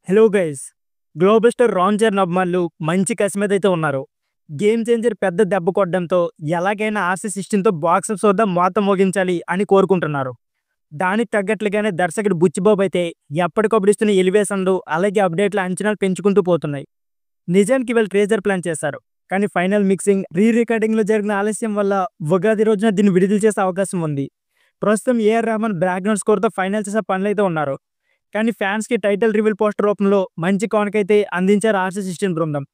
Hello guys. Global star Ram Charan అభిమానులు మంచి కసి మీద అయితే ఉన్నారు. గేమ్ చేంజర్ పెద్ద దెబ్బ కొట్టడంతో ఎలాగైనా ఆర్సీ సిస్టంతో బాక్సాఫీస్ వద్ద మోత మోగించాలి అని కోరుకుంటున్నారు. దానికి తగ్గట్లుగానే దర్శకుడు బుచ్చిబాబు అయితే ఎప్పటికప్పుడు ఇస్తున్న ఎలివేషన్లు అలాగే అప్డేట్ల అంచనాలు పెంచుకుంటూ పోతున్నాయి. నిజానికి వీళ్ళు ట్రేజర్ ప్లాన్ చేశారు, కానీ ఫైనల్ మిక్సింగ్ రీ రికార్డింగ్లో జరిగిన ఆలస్యం వల్ల ఉగాది రోజున దీన్ని విడుదల చేసే అవకాశం ఉంది. ప్రస్తుతం ఏఆర్ రెహమాన్ బ్యాక్గ్రౌండ్ స్కోర్తో ఫైనల్ చేసే పనులు అయితే ఉన్నారు. కానీ ఫ్యాన్స్కి టైటిల్ రివీల్ పోస్టర్ రూపంలో మంచి కానుకైతే అందించారు ఆర్సీ సిస్టమ్ బృందం.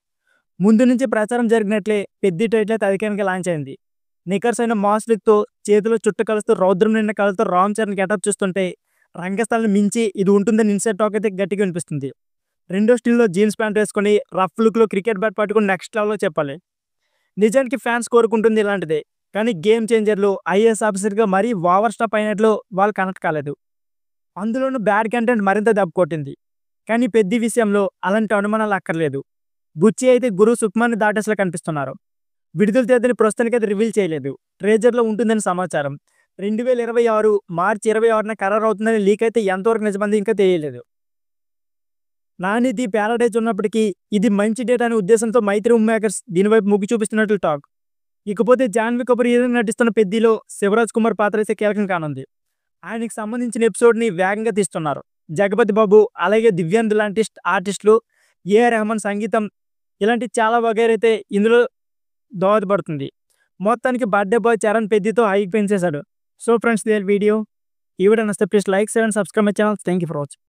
ముందు నుంచి ప్రచారం జరిగినట్లే పెద్ద టైటిల్ అయితే అధికారికంగా లాంచ్ అయింది. నికర్స్ అయిన మాస్ లుక్తో చేతిలో చుట్ట కలుస్తూ రౌద్రం నిన్న కళతో రామ్ చరణ్ గెటప్ చూస్తుంటే రంగస్థలాన్ని మించి ఇది ఉంటుందని ఇన్సైడ్ టాక్ అయితే గట్టిగా వినిపిస్తుంది. రెండో స్టిల్లో జీన్స్ ప్యాంట్ వేసుకొని రఫ్ లుక్లో క్రికెట్ బ్యాట్ పట్టుకుని నెక్స్ట్ లెవెల్లో చెప్పాలి. నిజానికి ఫ్యాన్స్ కోరుకుంటుంది ఇలాంటిదే. కానీ గేమ్ చేంజర్లు ఐఏఎస్ ఆఫీసర్గా మరీ ఓవర్ స్టాప్ అయినట్లు వాళ్ళు కనెక్ట్ కాలేదు. అందులోనూ బ్యాడ్ కంటెంట్ మరింత దెబ్బ కొట్టింది. కానీ పెద్ద విషయంలో అలాంటి అనుమానాలు అక్కర్లేదు. బుచ్చి అయితే గురు సుకుమార్ని దాటేసలా కనిపిస్తున్నారు. విడుదల తేదీని ప్రస్తుతానికైతే రివీల్ చేయలేదు. ట్రేజర్లో ఉంటుందని సమాచారం. 2026 మార్చి 26న ఖరారు అవుతుందని లీక్ అయితే ఎంతవరకు నిజమంది ఇంకా తెలియలేదు. నాని ది ప్యారడైజ్ ఉన్నప్పటికీ ఇది మంచి డేట్ అనే ఉద్దేశంతో మైత్రి మేకర్స్ దీనివైపు మొగ్గు చూపిస్తున్నట్లు టాక్. ఇకపోతే జాన్వీ కపూర్ హీరోయిన్ నటిస్తున్న పెద్దిలో శివరాజ్ కుమార్ పాత్ర అయితే కీలకం కానుంది. ఆయనకి సంబంధించిన ఎపిసోడ్ని వేగంగా తీస్తున్నారు. జగపతి బాబు అలాగే దివ్యాంధు లాంటి ఆర్టిస్టులు, ఏఆర్ రెహమాన్ సంగీతం ఇలాంటి చాలా వగైరైతే ఇందులో దోహదపడుతుంది. మొత్తానికి బర్త్డే బాయ్ చరణ్ పెద్దితో హైక్ పెంచేశాడు. సో ఫ్రెండ్స్, దే వీడియో ఈ వీడియో నచ్చితే please like, share and subscribe my channel. Thank you for watching.